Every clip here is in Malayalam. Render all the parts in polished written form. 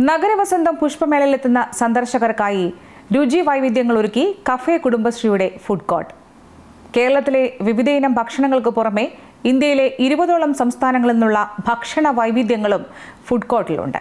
നഗരവസന്തം പുഷ്പമേളയിലെത്തുന്ന സന്ദർശകർക്കായി രുചി വൈവിധ്യങ്ങൾ ഒരുക്കി കഫേ കുടുംബശ്രീയുടെ ഫുഡ് കോർട്ട്. കേരളത്തിലെ വിവിധയിനം ഭക്ഷണങ്ങൾക്ക് പുറമെ ഇന്ത്യയിലെ 20ഓളം സംസ്ഥാനങ്ങളിൽ നിന്നുള്ള ഭക്ഷണ വൈവിധ്യങ്ങളും ഫുഡ് കോർട്ടിലുണ്ട്.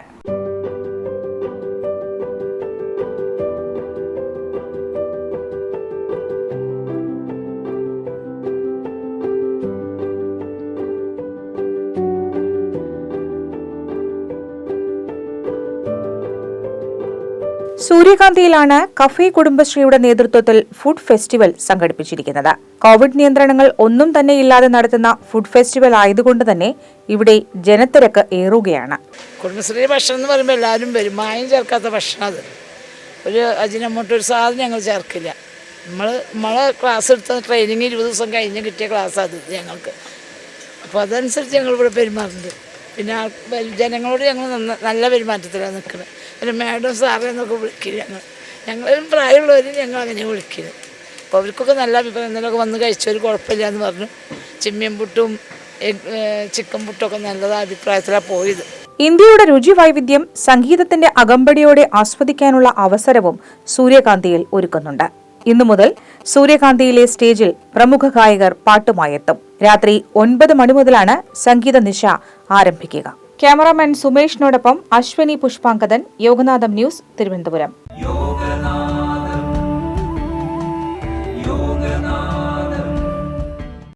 സൂര്യകാന്തിയിലാണ് കഫേ കുടുംബശ്രീയുടെ നേതൃത്വത്തിൽ ഫുഡ് ഫെസ്റ്റിവൽ സംഘടിപ്പിച്ചിരിക്കുന്നത്. കോവിഡ് നിയന്ത്രണങ്ങൾ ഒന്നും തന്നെ ഇല്ലാതെ നടത്തുന്ന ഫുഡ് ഫെസ്റ്റിവൽ ആയതുകൊണ്ട് തന്നെ ഇവിടെ ജനത്തിരക്ക് ഏറുകയാണ്. കുടുംബശ്രീ ഭക്ഷണം എന്ന് പറയുമ്പോൾ എല്ലാവരും വരും. മായം ചേർക്കാത്ത ഭക്ഷണം, അത് ഒരു അജിനമോട്ടൊരു സാധനം ഞങ്ങൾ ചേർക്കില്ല. നമ്മളെ ക്ലാസ് എടുത്ത ട്രെയിനിങ് 20 ദിവസം കഴിഞ്ഞ് കിട്ടിയ ക്ലാസ് അത് ഞങ്ങൾക്ക്. അപ്പോൾ അതനുസരിച്ച് ഞങ്ങൾ ഇവിടെ പെരുമാറുന്നുണ്ട്. പിന്നെ ജനങ്ങളോട് ഞങ്ങൾ നല്ല പെരുമാറ്റത്തിലാണ് നിൽക്കുന്നത്. പിന്നെ മാഡം സാറേ എന്നൊക്കെ വിളിക്കില്ല. ഞങ്ങളും പ്രായമുള്ളവരും ഞങ്ങൾ അങ്ങനെ വിളിക്കുന്നത്. അപ്പോൾ അവർക്കൊക്കെ നല്ല അഭിപ്രായം. ഇന്നലൊക്കെ വന്ന് കഴിച്ചവർ കുഴപ്പമില്ല എന്ന് പറഞ്ഞു. ചിമ്മിയൻ പുട്ടും ചിക്കൻ പുട്ടൊക്കെ നല്ലത് അഭിപ്രായത്തിലാണ് പോയത്. ഇന്ത്യയുടെ രുചി വൈവിധ്യം സംഗീതത്തിന്റെ അകമ്പടിയോടെ ആസ്വദിക്കാനുള്ള അവസരവും സൂര്യകാന്തിയിൽ ഒരുക്കുന്നുണ്ട്. ഇന്നു മുതൽ സൂര്യകാന്തിയിലെ സ്റ്റേജിൽ പ്രമുഖ ഗായകർ പാട്ടുമായെത്തും. രാത്രി 9 മണി മുതലാണ് സംഗീത നിശ ആരംഭിക്കുക. ക്യാമറാമാൻ സുമേഷിനോടൊപ്പം അശ്വനി പുഷ്പാങ്കദൻ, യോഗനാഥം ന്യൂസ്, തിരുവനന്തപുരം.